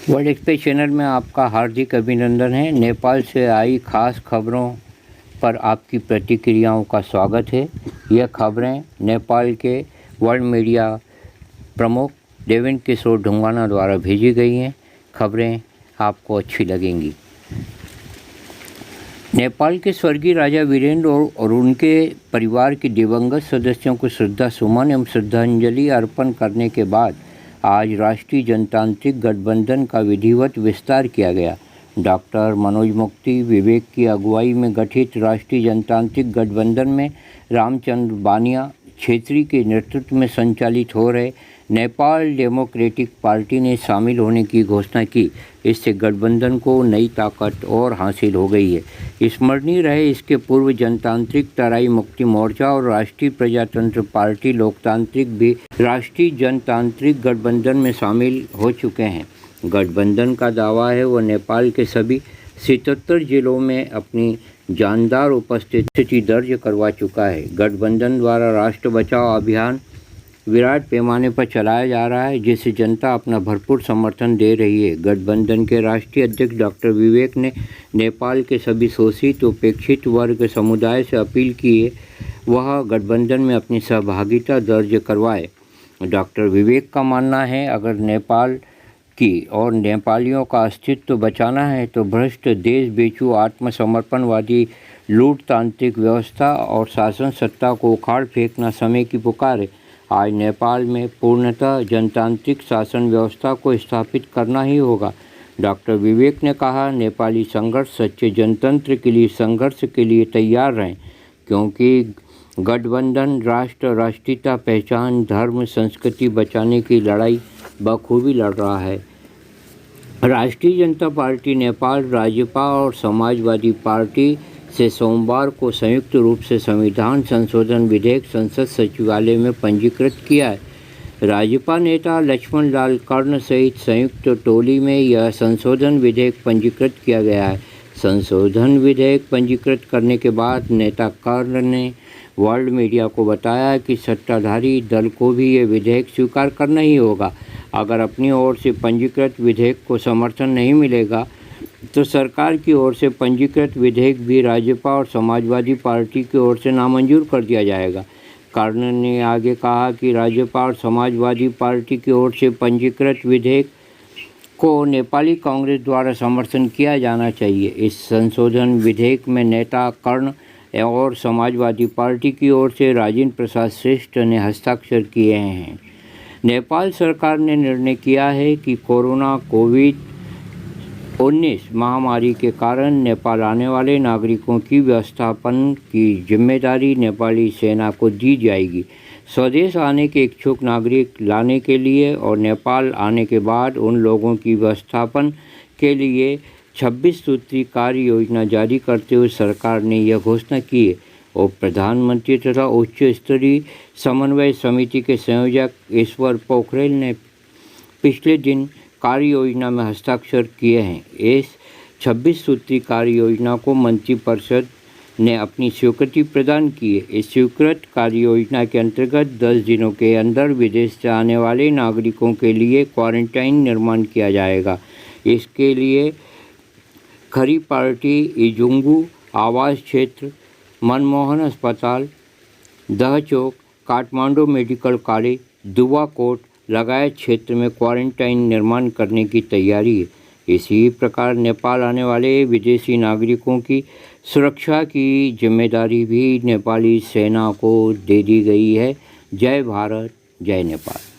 World express channel में आपका हार्दिक अभिनंदन है। नेपाल से आई खास खबरों पर आपकी प्रतिक्रियाओं का स्वागत है। यह खबरें नेपाल के वर्ल्ड मीडिया प्रमुख देवेंद्र किशोर ढुंगाना द्वारा भेजी गई हैं। खबरें आपको अच्छी लगेंगी। नेपाल के स्वर्गीय राजा वीरेंद्र और उनके परिवार के दिवंगत सदस्यों को श्रद्धा सुमन एवं श्रद्धांजलि अर्पण करने के बाद आज राष्ट्रीय जनतांत्रिक गठबंधन का विधिवत विस्तार किया गया। डॉक्टर मनोज मुक्ति विवेक की अगुवाई में गठित राष्ट्रीय जनतांत्रिक गठबंधन में रामचंद्र बानिया छेत्री के नेतृत्व में संचालित हो रहे नेपाल डेमोक्रेटिक पार्टी ने शामिल होने की घोषणा की। इससे गठबंधन को नई ताकत और हासिल हो गई है। स्मरणीय रहे इसके पूर्व जनतांत्रिक तराई मुक्ति मोर्चा और राष्ट्रीय प्रजातंत्र पार्टी लोकतांत्रिक भी राष्ट्रीय जनतांत्रिक गठबंधन में शामिल हो चुके हैं। गठबंधन का दावा है वह नेपाल के सभी 77 जिलों में अपनी जानदार उपस्थिति दर्ज करवा चुका है। गठबंधन द्वारा राष्ट्र बचाओ अभियान विराट पैमाने पर चलाया जा रहा है, जिसे जनता अपना भरपूर समर्थन दे रही है। गठबंधन के राष्ट्रीय अध्यक्ष डॉक्टर विवेक ने नेपाल के सभी शोषित उपेक्षित वर्ग समुदाय से अपील की है वह गठबंधन में अपनी सहभागिता दर्ज करवाए। डॉक्टर विवेक का मानना है अगर नेपाल की और नेपालियों का अस्तित्व बचाना है तो भ्रष्ट देश बेचू आत्मसमर्पणवादी लूटतांत्रिक व्यवस्था और शासन सत्ता को उखाड़ फेंकना समय की पुकार है। आज नेपाल में पूर्णतः जनतांत्रिक शासन व्यवस्था को स्थापित करना ही होगा। डॉक्टर विवेक ने कहा, नेपाली संघर्ष सच्चे जनतंत्र के लिए संघर्ष के लिए तैयार रहें, क्योंकि गठबंधन राष्ट्र राष्ट्रीयता पहचान धर्म संस्कृति बचाने की लड़ाई बखूबी लड़ रहा है। राष्ट्रीय जनता पार्टी नेपाल राजपा और समाजवादी पार्टी से सोमवार को संयुक्त रूप से संविधान संशोधन विधेयक संसद सचिवालय में पंजीकृत किया है। राजपा नेता लक्ष्मण लाल कर्ण सहित संयुक्त टोली में यह संशोधन विधेयक पंजीकृत किया गया है। संशोधन विधेयक पंजीकृत करने के बाद नेता कर्ण ने वर्ल्ड मीडिया को बताया कि सत्ताधारी दल को भी ये विधेयक स्वीकार करना ही होगा। अगर अपनी ओर से पंजीकृत विधेयक को समर्थन नहीं मिलेगा तो सरकार की ओर से पंजीकृत विधेयक भी राजपा और समाजवादी पार्टी की ओर से नामंजूर कर दिया जाएगा। कर्ण ने आगे कहा कि राजपा और समाजवादी पार्टी की ओर से पंजीकृत विधेयक को नेपाली कांग्रेस द्वारा समर्थन किया जाना चाहिए। इस संशोधन विधेयक में नेता कर्ण और समाजवादी पार्टी की ओर से राजेंद्र प्रसाद श्रेष्ठ ने हस्ताक्षर किए हैं। नेपाल सरकार ने निर्णय किया है कि कोविड-19 महामारी के कारण नेपाल आने वाले नागरिकों की व्यवस्थापन की जिम्मेदारी नेपाली सेना को दी जाएगी। स्वदेश आने के इच्छुक नागरिक लाने के लिए और नेपाल आने के बाद उन लोगों की व्यवस्थापन के लिए 26 सूत्री कार्य योजना जारी करते हुए सरकार ने यह घोषणा की है। और प्रधानमंत्री तथा उच्च स्तरीय समन्वय समिति के संयोजक ईश्वर पोखरेल ने पिछले दिन कार्य योजना में हस्ताक्षर किए हैं। इस 26 सूत्री कार्य योजना को मंत्रिपरिषद ने अपनी स्वीकृति प्रदान की है। इस स्वीकृत कार्य योजना के अंतर्गत 10 दिनों के अंदर विदेश से आने वाले नागरिकों के लिए क्वारंटाइन निर्माण किया जाएगा। इसके लिए खरी पार्टी इजुंगू आवास क्षेत्र मनमोहन अस्पताल दहचौक काठमांडू मेडिकल कॉलेज दुवाकोट लगायत क्षेत्र में क्वारंटाइन निर्माण करने की तैयारी है। इसी प्रकार नेपाल आने वाले विदेशी नागरिकों की सुरक्षा की जिम्मेदारी भी नेपाली सेना को दे दी गई है। जय भारत, जय नेपाल।